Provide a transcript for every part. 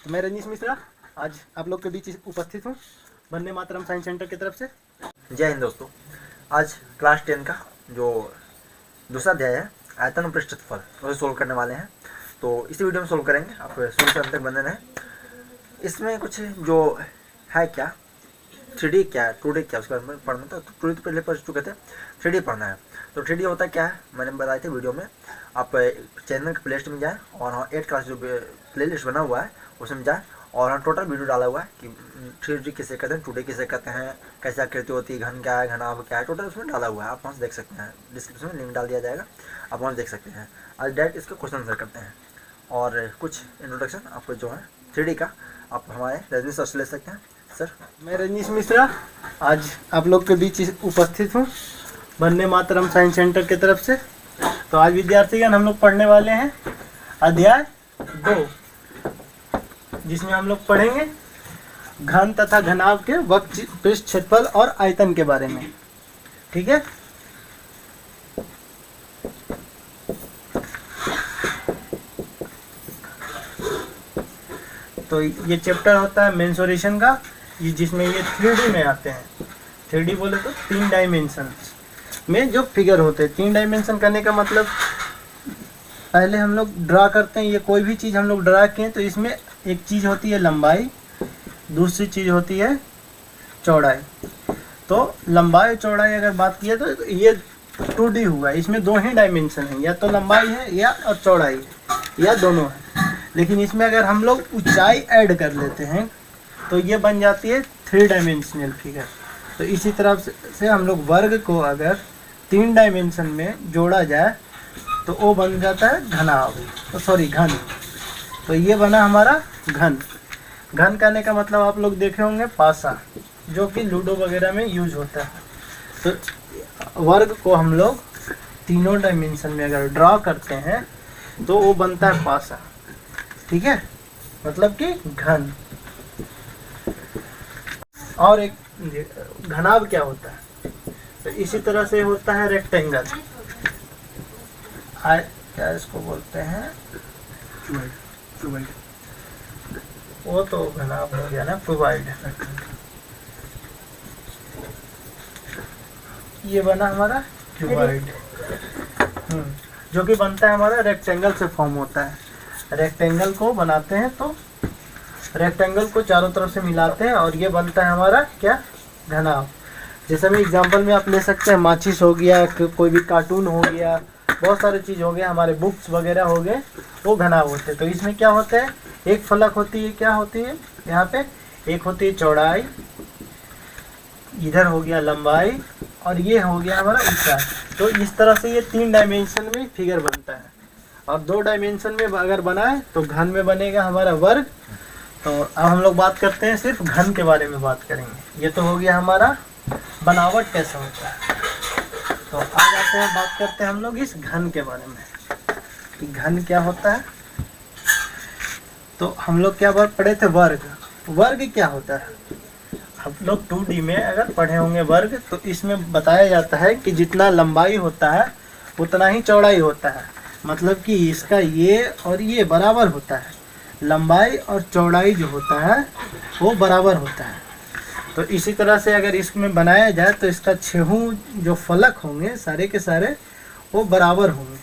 तो मैं रजनीश मिश्रा आज आप लोग के बीच उपस्थित हूँ वंदे मातरम साइंस सेंटर की तरफ से। जय हिंद दोस्तों। आज क्लास 10 का जो दूसरा अध्याय है आयतन और पृष्ठफल उसे सोल्व करने वाले हैं। तो इसी वीडियो में सोल्व करेंगे, आप शुरू से अंत तक बने रहें। इसमें कुछ जो है क्या 3D क्या है 2D क्या उसके बारे में पढ़ना था। तो 2D तो पहले पढ़ चुके थे, 3D पढ़ना है। तो 3D होता क्या है मैंने बताया था वीडियो में। आप चैनल के प्लेलिस्ट में जाएँ और हाँ 8 क्लास जो प्लेलिस्ट बना हुआ है उसमें जाएँ और हाँ टोटल वीडियो डाला हुआ है कि 3D किसे कहते हैं, 2D किसे कहते हैं, कैसे आकृति होती है, घन क्या है, घनाभ क्या है, टोटल उसमें डाला हुआ है। आप वहाँ से देख सकते हैं, डिस्क्रिप्शन में लिंक डाल दिया जाएगा, आप वहाँ से देख सकते हैं। आज डायरेक्ट इसका क्वेश्चन आंसर करते हैं और कुछ इंट्रोडक्शन आपको जो है 3D का आप हमारे रजनीश सर से ले सकते हैं। सर मैं रजनीश मिश्रा आज आप लोग के बीच उपस्थित हूँ वंदे मातरम साइंस सेंटर की तरफ से। तो आज विद्यार्थीगण हम लोग पढ़ने वाले हैं अध्याय 2, जिसमें हम लोग पढ़ेंगे घन तथा घनाभ के वक्र, पृष्ठ, क्षेत्रफल और आयतन के बारे में। ठीक है। तो ये चैप्टर होता है मेंसुरेशन का, ये जिसमें ये 3D में आते हैं। 3D बोले तो 3 डायमेंशन में जो फिगर होते हैं। 3 डायमेंशन करने का मतलब पहले हम लोग ड्रा करते हैं। ये कोई भी चीज़ हम लोग ड्रा किए तो इसमें एक चीज़ होती है लंबाई, दूसरी चीज़ होती है चौड़ाई। तो लंबाई चौड़ाई अगर बात की तो ये 2D हुआ, इसमें 2 ही डायमेंशन है, या तो लंबाई है या और चौड़ाई है, या दोनों है। लेकिन इसमें अगर हम लोग ऊंचाई ऐड कर लेते हैं तो ये बन जाती है 3 डायमेंशनल फिगर। तो इसी तरह से हम लोग वर्ग को अगर 3 डायमेंशन में जोड़ा जाए तो वो बन जाता है घनाभ, तो सॉरी घन। तो ये बना हमारा घन। घन करने का मतलब आप लोग देखे होंगे पासा, जो कि लूडो वगैरह में यूज होता है। तो वर्ग को हम लोग तीनों डायमेंशन में अगर ड्रा करते हैं तो वो बनता है पासा। ठीक है, मतलब कि घन। और एक घनाभ क्या होता है, तो इसी तरह से होता है रेक्टेंगल। क्या इसको बोलते हैं, क्यूबॉइड। वो तो घनाभ हो गया ना, क्यूबॉइड। ये बना हमारा क्यूबॉइड, जो कि बनता है हमारा रेक्टेंगल से फॉर्म होता है। रेक्टेंगल को बनाते हैं तो रेक्टेंगल को चारों तरफ से मिलाते हैं और ये बनता है हमारा क्या, घनाभ। जैसे में एग्जांपल में आप ले सकते हैं, माचिस हो गया, कोई भी कार्टून हो गया, बहुत सारे चीज़ हो गया, हमारे बुक्स वगैरह हो गए, वो घनाभ होते हैं। तो इसमें क्या होता है, एक फलक होती है, क्या होती है यहाँ पे, एक होती है चौड़ाई, इधर हो गया लंबाई, और ये हो गया हमारा ऊंचाई। तो इस तरह से ये 3 डायमेंशन में फिगर बनता है। और 2 डायमेंशन में अगर बनाए तो घन में बनेगा हमारा वर्ग। तो अब हम लोग बात करते हैं, सिर्फ घन के बारे में बात करेंगे। ये तो हो गया हमारा बनावट कैसा होता है। तो आज आते हैं, बात करते हैं हम लोग इस घन के बारे में कि घन क्या होता है। तो हम लोग क्या बात पढ़े थे, वर्ग। वर्ग क्या होता है, हम लोग 2D में अगर पढ़े होंगे वर्ग, तो इसमें बताया जाता है कि जितना लंबाई होता है उतना ही चौड़ाई होता है। मतलब कि इसका ये और ये बराबर होता है, लंबाई और चौड़ाई जो होता है वो बराबर होता है। तो इसी तरह से अगर इसमें बनाया जाए तो इसका 6 जो फलक होंगे सारे के सारे वो बराबर होंगे।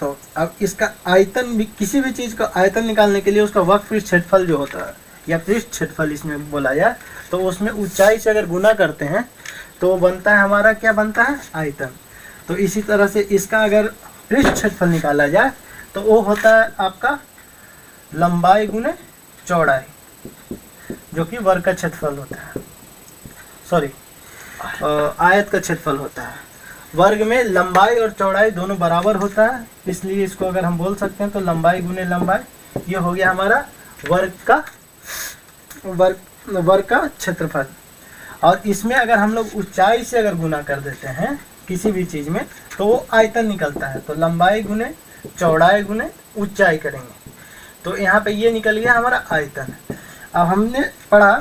तो अब इसका आयतन भी, किसी भी चीज़ का आयतन निकालने के लिए उसका वक्र, पृष्ठ, क्षेत्रफल जो होता है, या पृष्ठ क्षेत्रफल इसमें बोला जाए, तो उसमें ऊंचाई से अगर गुना करते हैं तो बनता है हमारा, क्या बनता है, आयतन। तो इसी तरह से इसका अगर पृष्ठ क्षेत्रफल निकाला जाए तो वो होता है आपका लंबाई गुने चौड़ाई, जो कि वर्ग का क्षेत्रफल होता है, सॉरी आयत का क्षेत्रफल होता है। वर्ग में लंबाई और चौड़ाई दोनों बराबर होता है, इसलिए इसको अगर हम बोल सकते हैं तो लंबाई गुने लंबाई, ये हो गया हमारा वर्ग का क्षेत्रफल। और इसमें अगर हम लोग ऊंचाई से अगर गुना कर देते हैं किसी भी चीज़ में तो वो आयतन निकलता है। तो लंबाई गुने चौड़ाई गुने ऊंचाई करेंगे तो यहाँ पे ये निकल गया हमारा आयतन। अब हमने पढ़ा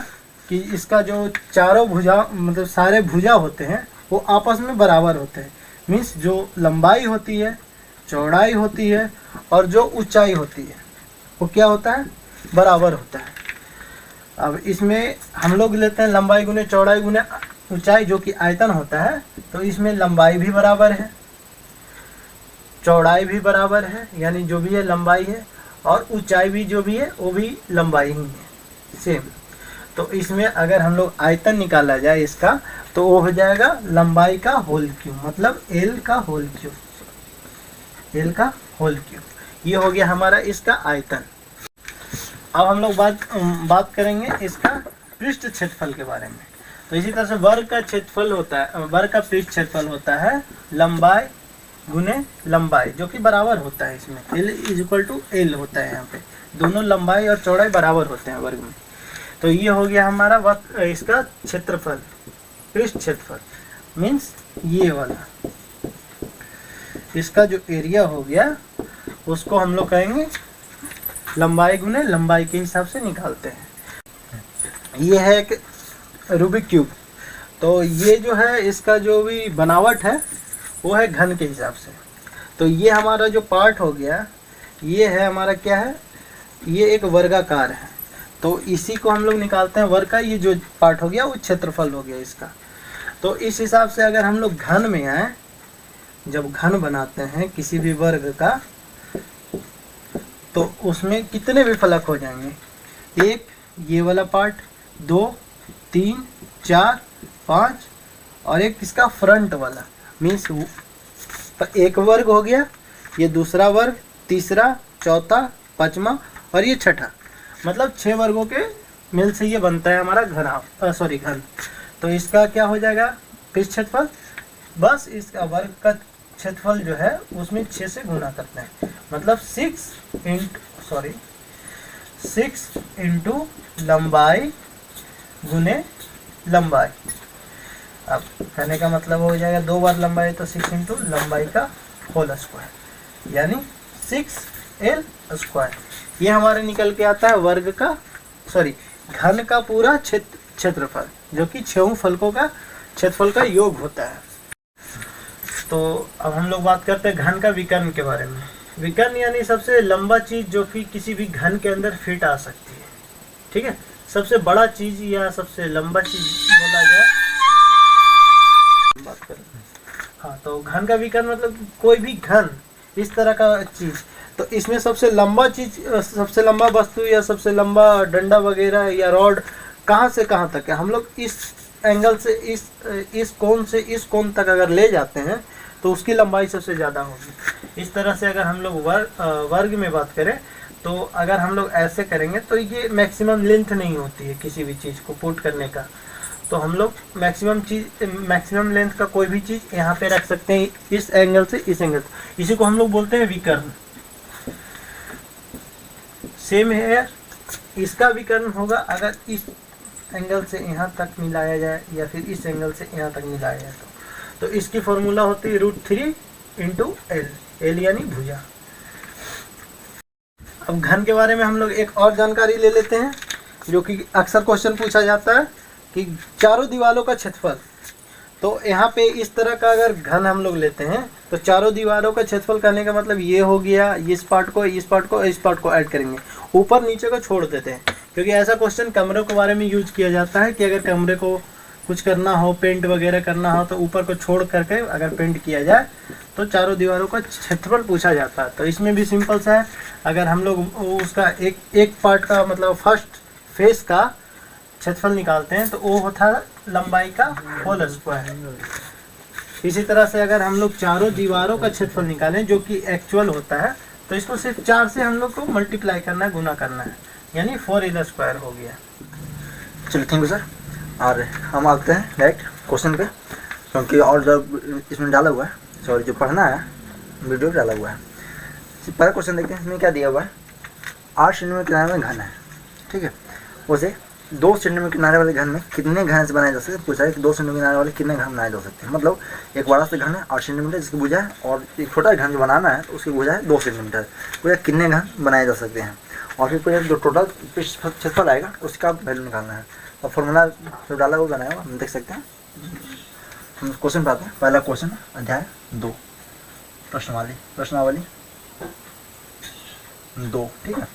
कि इसका जो चारों भुजा, मतलब सारे भुजा होते हैं वो आपस में बराबर होते हैं। मीन्स जो लंबाई होती है चौड़ाई होती है और जो ऊंचाई होती है वो क्या होता है, बराबर होता है। अब इसमें हम लोग लेते हैं लंबाई गुने चौड़ाई गुने ऊंचाई, जो कि आयतन होता है। तो इसमें लंबाई भी बराबर है, चौड़ाई भी बराबर है, यानी जो भी है लंबाई है, और ऊंचाई भी जो भी है वो भी लंबाई ही है, सेम। तो इसमें अगर हम लोग आयतन निकाला जाए इसका, तो वो हो जाएगा लंबाई का होल क्यूब, मतलब एल का होल क्यूब, एल का होल क्यूब। ये हो गया हमारा इसका आयतन। अब हम लोग बात करेंगे इसका पृष्ठ क्षेत्रफल के बारे में। तो इसी तरह से वर्ग का क्षेत्रफल होता है, वर्ग का पृष्ठ क्षेत्रफल होता है लंबाई गुने लंबाई, जो कि बराबर होता है। इसमें L = L होता है, यहाँ पे दोनों लंबाई और चौड़ाई बराबर होते हैं वर्ग में। तो ये हो गया हमारा इसका क्षेत्रफल, पृष्ठ क्षेत्रफल मीन्स ये वाला, इसका जो एरिया हो गया उसको हम लोग कहेंगे लंबाई गुने लंबाई के हिसाब से निकालते हैं। ये है एक रूबिक क्यूब। तो ये जो है इसका जो भी बनावट है वो है घन के हिसाब से। तो ये हमारा जो पार्ट हो गया ये है हमारा क्या है, ये एक वर्गाकार है। तो इसी को हम लोग निकालते हैं वर्ग का, ये जो पार्ट हो गया वो क्षेत्रफल हो गया इसका। तो इस हिसाब से अगर हम लोग घन में आए, जब घन बनाते हैं किसी भी वर्ग का, तो उसमें कितने भी फलक हो जाएंगे, एक ये वाला पार्ट, 2 3 4 5 और एक इसका फ्रंट वाला, मीन्स एक वर्ग हो गया, ये दूसरा वर्ग, तीसरा, चौथा, पांचवा और ये छठा, मतलब 6 वर्गों के मिल से ये बनता है हमारा घन। तो इसका क्या हो जाएगा पृष्ठ क्षेत्रफल, बस इसका वर्ग का क्षेत्रफल जो है उसमें 6 से गुना करते हैं, मतलब 6 इंटू लंबाई गुने लंबाई। अब कहने का मतलब हो जाएगा 2 बार लंबाई तो 6 इंटू लंबाई का होल स्क्वायर, यानी 6L²। ये हमारे निकल के आता है वर्ग का घन का पूरा क्षेत्रफल, जो कि 6 फलकों का क्षेत्रफल का योग होता है। तो अब हम लोग बात करते हैं घन का विकर्ण के बारे में। विकर्ण यानी सबसे लंबा चीज जो कि किसी भी घन के अंदर फिट आ सकती है, ठीक है। सबसे बड़ा चीज या सबसे लंबा चीज बोला जाए, बात करें। हाँ, तो घन का विकर्ण मतलब कोई भी घन इस तरह का चीज। तो इसमें सबसे लंबा चीज, सबसे लंबा वस्तु या सबसे लंबा डंडा वगैरह या रॉड कहाँ से कहाँ तक है, हम लोग इस एंगल से इस कोण से इस कोण तक अगर ले जाते हैं तो उसकी लंबाई सबसे ज़्यादा होगी। इस तरह से अगर हम लोग वर्ग में बात करें, तो अगर हम लोग ऐसे करेंगे तो ये मैक्सिमम लेंथ नहीं होती है किसी भी चीज़ को पुट करने का। तो हम लोग मैक्सिमम लेंथ का कोई भी चीज़ यहाँ पे रख सकते हैं, इस एंगल से इस एंगल, इसी को हम लोग बोलते हैं विकर्ण। सेम है, इसका विकर्ण होगा अगर इस एंगल से यहाँ तक मिलाया जाए या फिर इस एंगल से यहाँ तक मिलाया जाए। तो इसकी फॉर्मूला होती है √3 इंटू L यानी भुजा। अब घन के बारे में हम लोग एक और जानकारी ले लेते हैं, जो कि अक्सर क्वेश्चन पूछा जाता है कि चारों दीवारों का क्षेत्रफल। तो यहाँ पे इस तरह का अगर घन हम लोग लेते हैं तो चारों दीवारों का क्षेत्रफल करने का मतलब ये हो गया, इस पार्ट को इस पार्ट को इस पार्ट को ऐड करेंगे, ऊपर नीचे को छोड़ देते हैं। क्योंकि ऐसा क्वेश्चन कमरे के बारे में यूज किया जाता है कि अगर कमरे को कुछ करना हो, पेंट वगैरह करना हो, तो ऊपर को छोड़ करके अगर पेंट किया जाए तो चारों दीवारों का क्षेत्रफल पूछा जाता है। तो इसमें भी सिंपल सा है, अगर हम लोग उसका एक पार्ट का मतलब फर्स्ट फेस का क्षेत्रफल निकालते हैं तो वो होता है लंबाई का होल स्क्वायर। इसी तरह से अगर हम लोग चारों दीवारों का क्षेत्रफल निकालें जो कि एक्चुअल होता है, तो इसको सिर्फ 4 से हम लोग को मल्टीप्लाई करना है, गुना करना है, यानी 4L² हो गया। चलिए थैंक यू सर। और हम आते हैं डायरेक्ट क्वेश्चन पे, क्योंकि और जब इसमें डाला हुआ है, सॉरी जो पढ़ना है वीडियो डाला हुआ है। पहला क्वेश्चन देखते हैं, इसमें क्या दिया हुआ है, 8 सेंटीमीटर किनारे में घन है, ठीक है। उसे 2 सेंटीमीटर किनारे वाले घन में कितने घन से बनाए जा सकते हैं, पूछा है कि 2 सेंटीमीटर किनारे वाले कितने घन बनाए जा सकते हैं। मतलब एक बड़ा सा घन है 8 सेंटीमीटर जिसकी भुजा है, और एक छोटा घन जो बनाना है तो उसकी भुजा है 2 सेंटीमीटर। पूरा कितने घन बनाए जा सकते हैं, और फिर पूरा जो टोटल क्षेत्रफल आएगा उसका वैल्यू निकालना है। और फॉर्मूला जो डाला वो बनाया हुआ हम देख सकते हैं। हम क्वेश्चन पे आते हैं। पहला क्वेश्चन अध्याय 2, प्रश्नावली 2, ठीक है।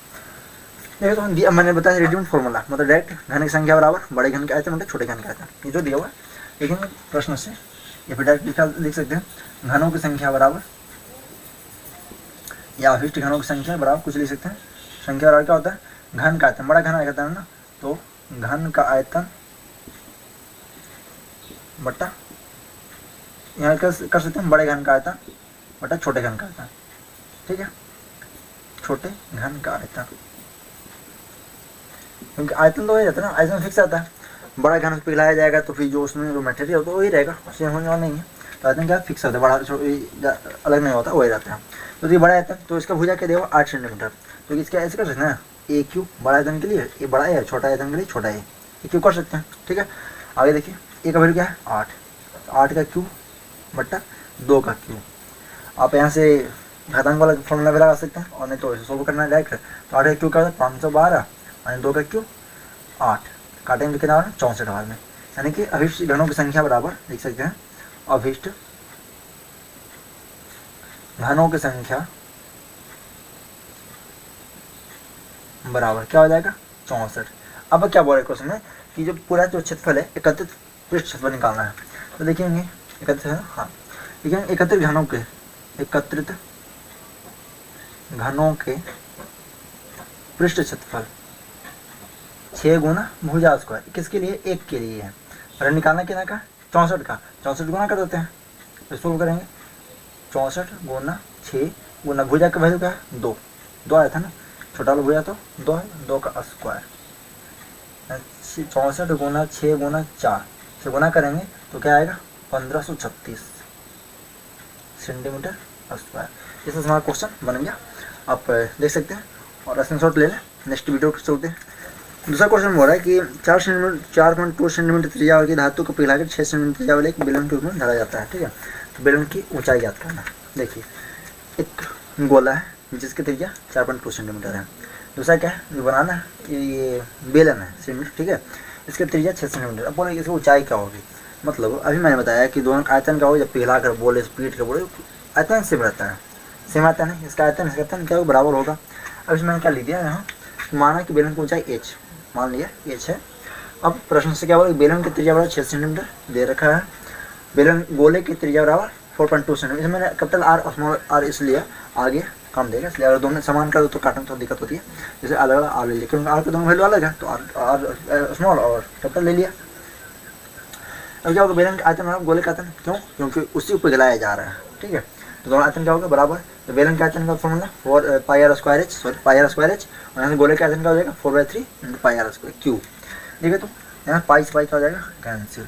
देखो तो दिया मैंने बताया रेडीमेड फॉर्मूला, मतलब डायरेक्ट घन की संख्या बराबर बड़े घन के आयतन बटे छोटे घन के आयतन, ये जो दिया हुआ है लेकिन प्रश्न से या फिर डायरेक्ट लिख सकते हैं घनों की संख्या बराबर या अभिष्ट घनों की संख्या बराबर कुछ लिख सकते हैं। संख्या बराबर क्या होता है, घन का आयतन, बड़ा घन आयतन है ना, तो घन का आयतन बटा, यहाँ कर सकते हैं बड़े घन का आयतन बटा छोटे घन का आयतन, ठीक है, छोटे घन का आयतन, क्योंकि आयतन तो हो जाता है ना, आयतन फिक्स आता है, बड़ा घन से पिघलाया जाएगा तो फिर जो उसमें जो मटेरियल होता है वही रहेगा, उससे होने वाला नहीं है, तो आयतन क्या फिक्स होता है, बड़ा अलग नहीं होता, वही रहता है। तो ये बड़ा आयतन, तो इसका भुजा क्या देगा 8 सेंटीमीटर, तो इसका ऐसे कर सकते हैं ए क्यू, बड़ा आयतन के लिए ये बड़ा है, छोटा आयतन के लिए छोटा है, ये क्यू कर सकते हैं, ठीक है। आगे देखिए ए का वैल्यू क्या है 8, 8 का क्यू बट्टा 2 का क्यू, आप यहाँ से घातांक वाला फॉर्मूला भी लगा सकते हैं, और नहीं तो इसे सोल्व करना है डायरेक्ट, तो 8 का क्यू का 512 और 2 का क्यू 8, काटेंगे कितना बार 64 बार में, यानी कि अभिष्ट घनों की संख्या बराबर लिख सकते हैं अभिष्ट घनों की संख्या बराबर क्या हो जाएगा 64। अब क्या बोल रहे क्वेश्चन में कि जो पूरा जो क्षेत्रफल है एकत्रित पृष्ठ क्षेत्रफल निकालना है, तो देखेंगे एकत्रित है, हाँ देखिए एकत्रित घनों के पृष्ठ क्षेत्रफल 6 गुना भुजा स्क्वायर, किसके लिए, एक के लिए है, और निकालना कितना का 64 का, 64 गुना कर देते हैं, तो सोल्व करेंगे 64 गुना 6 गुना भुजा का वैल्यू क्या है 2, 2 आया था ना, छोटा वाला भुजा तो 2 है, 2 का स्क्वायर, 64 गुना 6 गुना 4 से गुना करेंगे तो क्या आएगा 1536 सेंटीमीटर स्क्वायर। इसमें हमारा क्वेश्चन बन गया, आप देख सकते हैं और स्क्रीनशॉट ले लें। नेक्स्ट वीडियो चलते हैं। दूसरा क्वेश्चन हो रहा है कि 4.2 सेंटीमीटर त्रिज्या वाली धातु को पिघलाकर 6 सेंटीमीटर त्रिज्या वाले एक बेलन के रूप में ढाला जाता है, ठीक है। तो बेलन की ऊंचाई ज्ञात करना। देखिए एक गोला है जिसकी त्रिज्या 4.2 सेंटीमीटर है, दूसरा क्या है जो बनाना है ये बेलन है सीमेंट, ठीक है, इसकी त्रिज्या 6 सेंटीमीटर। अब बोले इसकी ऊंचाई क्या होगी, मतलब अभी मैंने बताया कि दोनों का आयतन क्या होगा, जब पिघला कर बोले स्पीड कर बोले आयतन सेम रहता है, सेम आता है ना, इसका आयतन क्या होगा बराबर होगा। अब इसमें मैंने क्या लिख दिया यहाँ, माना कि बेलन की ऊंचाई h मान लिया h है। अब प्रश्न से क्या बोला बेलन की त्रिज्या बराबर 6 सेंटीमीटर दे रखा है, बेलन गोले की त्रिज्या बराबर 4.2 सेंटीमीटर, इसमें मैंने कैपिटल R और स्मॉल r इसलिए आगे कम देगा, इसलिए अगर दोनों समान कर दो तो काटने में थोड़ी दिक्कत होती है, जैसे अलग अलग R ले लिया क्योंकि R के दोनों वैल्यू अलग है, तो R स्मॉल और कैपिटल ले लिया। अब क्या होगा बेलन का आयतन बराबर गोले का आयतन, क्यों, क्योंकि उसी को पिघलाया जा रहा है, ठीक है, तो दोनों आयतन क्या होगा बराबर। तो बेलन के आयतन का formula 4 pi R square H, sorry pi R square H, और यहाँ से गोले के आयतन का हो जाएगा 4/3 into pi R square cube. ठीक है, तो यहाँ पाई से पाई का हो जाएगा कैंसिल,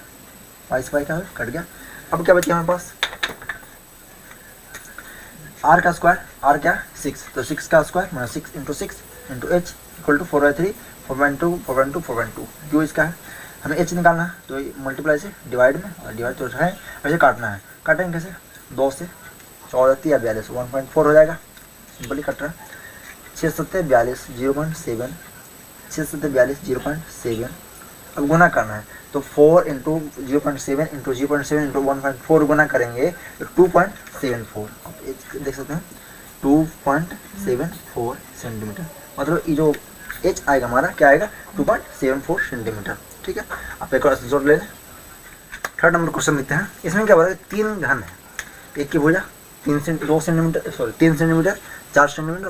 पाई से पाई का कट गया। अब क्या बचा हमारे पास आर का स्क्वायर, आर क्या 6, तो 6 का स्क्वायर मतलब 6 into 6 into H equal to 4/3 4.2 4.2 4.2 Q इसका है। हमें एच निकालना है तो मल्टीप्लाई से डिवाइड में, और डिवाइड तो है वैसे काटना है, काटेंगे कैसे 2 से 14 या 42 1.4 हो जाएगा, सिंपली कट रहा है। 6 7 42 0.7, 6 7 42 0.7। अब गुना करना है तो 4 इंटू 0.7 इंटू 0.7 इंटू 1.4 गुना करेंगे तो 2.74, देख सकते हैं 2.74 सेंटीमीटर, मतलब ये जो एच आएगा हमारा क्या आएगा 2.74 सेंटीमीटर। ठीक है, आप एक और जोड़ ले लें। थर्ड नंबर क्वेश्चन लिखते हैं। इसमें क्या बोला 3 घन है, एक की भुजा 3 सेंटीमीटर 4 सेंटीमीटर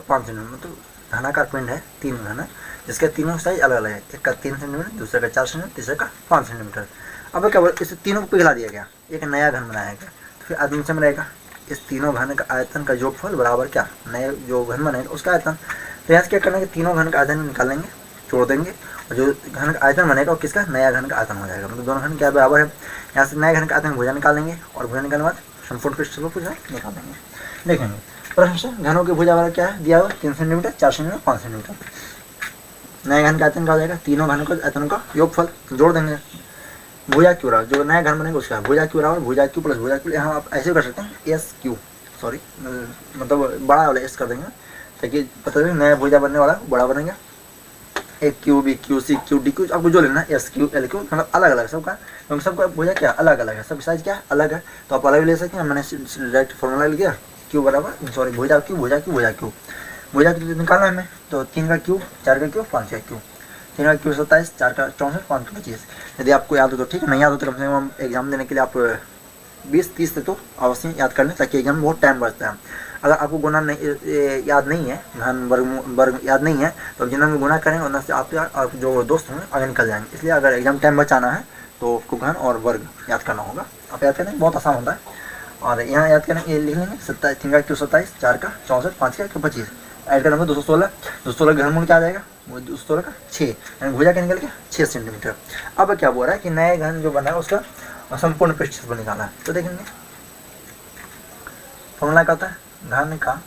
5 सेंटीमीटर, मतलब घनाकार पिंड है 3 घन है जिसके तीनों साइज अलग अलग है, एक का 3 सेंटीमीटर, दूसरे का 4 सेंटीमीटर, तीसरे का 5 सेंटीमीटर। अब क्या बोला इसे तीनों को पिघला दिया गया, एक नया घन बनाया गया, तो फिर आदमी में रहेगा इस तीनों घन का आयतन का योगफल बराबर क्या नए जो घन बनेगा उसका आयतन। तो यहाँ से क्या करना है कि तीनों घन का आयतन निकालेंगे, जोड़ देंगे, और जो घन का आयतन बनेगा वो किसका नया घन का आयतन हो जाएगा, मतलब दोनों घन क्या बराबर है। यहाँ से नए घन का आयतन भुजा निकालेंगे और भुजा निकालने बाद संपूर्ण पृष्ठ को भुजा निकालेंगे। देखेंगे प्रश्न से घनों की भुजा वाला क्या है दिया हुआ 3 सेंटीमीटर 4 सेंटीमीटर 5 सेंटीमीटर। नए घन का आयतन क्या हो जाएगा, तीनों घनों का आयतन का योगफल जोड़ देंगे। भुजा क्यू बराबर जो नया घन बनेगा उसका भुजा क्यू बराबर भुजा क्यू प्लस भुजा क्यू, यहाँ आप ऐसे कर सकते हैं एस क्यू, सॉरी मतलब बड़ा वाला एस कर देंगे ताकि पता चले नया भुजा बनने वाला बड़ा बनेगा। एक Q B Q C Q D Q आपको जो लेना है एस क्यू एल क्यू, मतलब अलग अलग सबका, क्योंकि सबका भुजा क्या अलग अलग है, सब साइज क्या अलग है, तो आप अलग भी ले सकते हैं। मैंने डायरेक्ट फॉर्मूला लिख दिया क्यूब बराबर सॉरी भुजा क्यूब भुजा क्यूब भुजा क्यूब भुजा क्यूब निकालना है हमें, तो 3 का क्यूब 4 का क्यूब 5 का क्यूब, 3 का क्यूब 27, 4 का 64, 5 का 25। यदि आपको याद हो तो ठीक है, नहीं याद हो तो कम से कम एग्जाम देने के लिए आप 20-30 तक तो अवश्य याद कर लें, ताकि एग्जाम में बहुत टाइम बचता है। अगर आपको गुना नहीं याद नहीं है, घन वर्ग याद नहीं है, तो जितना में गुना करेंगे उतना से आप जो दोस्त होंगे आगे निकल जाएंगे। इसलिए अगर एग्जाम टाइम बचाना है तो आपको घन और वर्ग याद करना होगा। आप याद करेंगे, बहुत आसान होता है। और यहाँ याद करेंगे, ये लिख लेंगे 27, 3 का क्यूब 27, 4 का 64, 5 का 25, ऐड करेंगे 216, 216 घनमूल क्या आ जाएगा, वो 216 का 6, यानी भुजा के निकल गया 6 सेंटीमीटर। अब क्या बोल रहा है कि नए घन जो बना है उसका संपूर्ण पृष्ठ क्षेत्रफल निकालना है। तो देखेंगे फॉर्मूला क्या होता है, घन का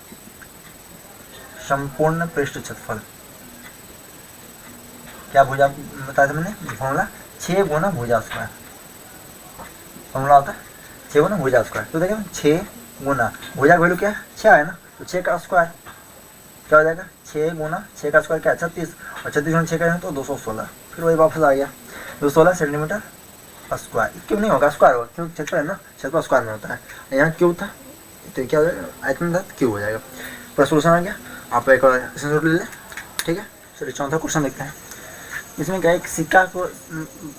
संपूर्ण पृष्ठ क्षेत्रफल, क्या भुजा बताया था मैंने, फॉर्मूला 6 गुना भुजा स्क्वायर, फॉर्मूला होता है 6 गुना भुजा स्क्वायर। तो देखें 6 गुना भुजा का वैल्यू क्या है, 6 है ना, तो 6 का स्क्वायर क्या हो जाएगा, 6 गुना 6 का स्क्वायर क्या है 36, और 36 गुना 6 का तो 216, फिर वही वापस आ गया 216 सेंटीमीटर स्क्वायर। क्यों नहीं होगा, स्क्वायर होगा, क्योंकि क्षेत्र है ना, क्षेत्र स्क्वायर में होता है। यहाँ क्यूब था तो क्या हो जाएगा, आयतन था क्यूब हो जाएगा। पूरा सोल्यूशन आ गया। आप एक और स्क्रीनशॉट ले लें, ठीक है। चलिए चौथा क्वेश्चन देखते हैं। इसमें क्या, एक सिक्का को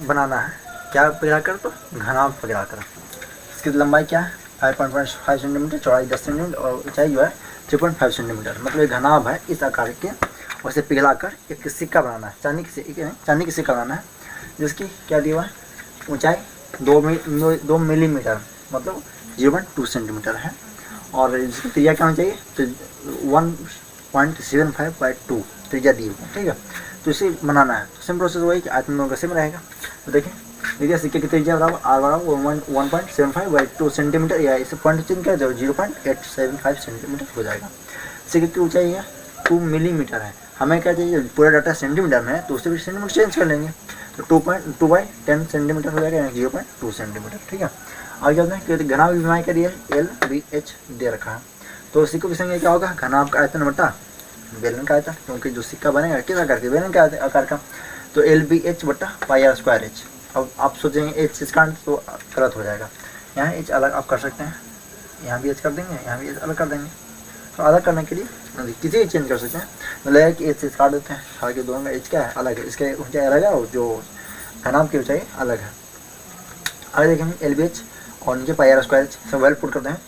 बनाना है, क्या पिघलाकर, तो घनाभ पिघलाकर। इसकी लंबाई क्या है 5.5 सेंटीमीटर, चौड़ाई 10 सेंटीमीटर और ऊंचाई जो है 3.5 सेंटीमीटर। मतलब एक घनाभ है इस आकार के, उसे पिघलाकर एक सिक्का बनाना है, चांदी की सिक्का बनाना है, जिसकी क्या दी हुआ है, ऊंचाई 2 मिलीमीटर मतलब 0.2 सेंटीमीटर है, और इसकी त्रिज्या क्या होनी चाहिए, तो 1.75/2 त्रिज्या दी हुई है, ठीक है। तो इसे बनाना है, तो सेम प्रोसेस वही कि आयतन दोनों का सेम रहेगा। तो देखिए सिक्के की त्रिज्या बराबर r बराबर 1.75/2 सेंटीमीटर, या इसे पॉइंट चेंज कर दो 0.875 सेंटीमीटर हो जाएगा। सिक्के की ऊंचाई है 2 मिलीमीटर है, हमें क्या चाहिए, पूरा डाटा सेंटीमीटर में है तो उसे भी सेंटीमीटर चेंज कर लेंगे, तो 2.2/10 सेंटीमीटर हो जाएगा, यानी 0.2 सेंटीमीटर, ठीक है। आगे चलते हैं कि घनाभ की लंबाई करिए LBH दे रखा है, तो सिक्कों की संख्या क्या होगा, घनाभ का आयतन बटा बेलन का आयतन, क्योंकि जो सिक्का बनेगा किस आकार के, बेलन का आकार का, तो LBH बटा πr²h। अब आप सोचेंगे h इसका तो गलत हो जाएगा, यहाँ h अलग आप कर सकते हैं, यहाँ भी h कर देंगे, यहाँ भी h अलग कर देंगे। तो अलग करने के लिए किसी भी चेंज कर सकते हैं, मतलब कि h से काट देते हैं, हालांकि दोनों का h क्या है अलग है, इसके ऊंचाई अलग है और जो घनाभ की ऊंचाई अलग है। आगे देखेंगे LBH और नीचे πr²h, सब वैल्यू पुट करते हैं,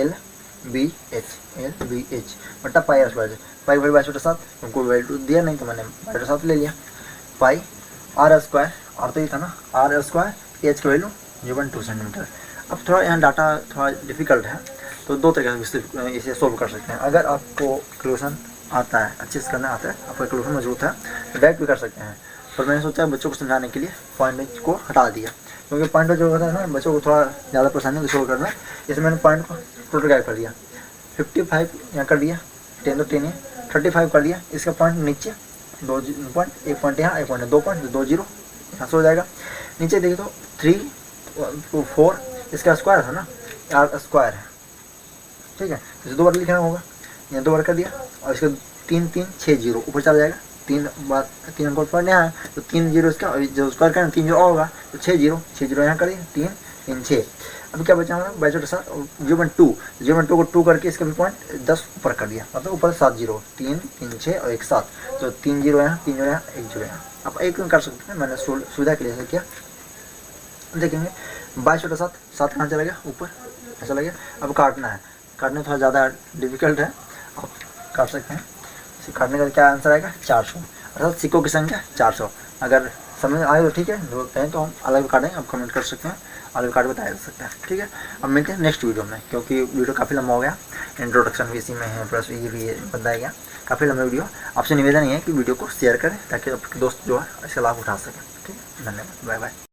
LBH बटा πr²h, पाई वैल्यू 22/7, उनको वैल्यू दिया नहीं तो मैंने 22/7 ले लिया, पाई r² और तो ये था ना r², h की वैल्यू 0.2 सेंटीमीटर। अब थोड़ा यहाँ डाटा थोड़ा डिफिकल्ट है, तो दो तरीके से इसे सोल्व कर सकते हैं। अगर आपको क्वेश्चन आता है, अच्छे से करना आता है, आपको क्वेश्चन मजबूत है तो डायरेक्ट भी कर सकते हैं, पर मैंने सोचा बच्चों को समझाने के लिए पॉइंट को हटा दिया, क्योंकि पॉइंट जो होता है ना बच्चों को थोड़ा ज़्यादा परेशानी को सोल्व करना है, इसलिए मैंने पॉइंट को टोटल गाइड कर दिया। 55 यहाँ कर दिया, 10 तो 10 है, 35 कर दिया, इसका पॉइंट नीचे 2 पॉइंट, 1 पॉइंट यहाँ, 1 पॉइंट 2.20 यहाँ से हो जाएगा। नीचे देखिए तो 3 to 4 इसका स्क्वायर है ना, r² है, ठीक है। इसे 2 बार लिखना होगा, यहाँ 2 बार कर दिया, और इसका 3 3 6 0 ऊपर चला जाएगा, 3 अंक पॉइंट यहाँ है तो 3 0 इसका, और जो स्क्वायर करें 3 0 होगा तो 6 0 यहाँ करिए, 3 3 6। अब क्या बचा हमारा 22/7, 0.2 को 2 करके इसका पॉइंट 10 ऊपर कर दिया, मतलब ऊपर 7 0, 3 3 6 और 1 7, तो 3 0 यहाँ, 3 0 यहाँ, 1 0 यहाँ। आप एक कर सकते हैं, मैंने सुविधा के लिए किया। देखेंगे 22/7, 7 कहाँ चला गया, ऊपर ऐसा लगे। अब काटना है, काटने थोड़ा ज़्यादा डिफिकल्ट है, आप काट सकते हैं। इसे काटने का क्या आंसर आएगा 400, अर्थात सिक्कों की संख्या 400। अगर समझ आए तो ठीक है, जो कहें तो हम अलग काटें, आप कमेंट कर सकते हैं, अलग काट बताया जा सकता है, ठीक है। अब मिलते हैं नेक्स्ट वीडियो में, क्योंकि वीडियो काफ़ी लंबा हो गया, इंट्रोडक्शन भी इसी में है, प्लस ये भी बताया गया, काफ़ी लंबा वीडियो। आपसे निवेदन ये है कि वीडियो को शेयर करें ताकि आपके दोस्त जो है इसका लाभ उठा सकें, ठीक है। धन्यवाद, बाय बाय।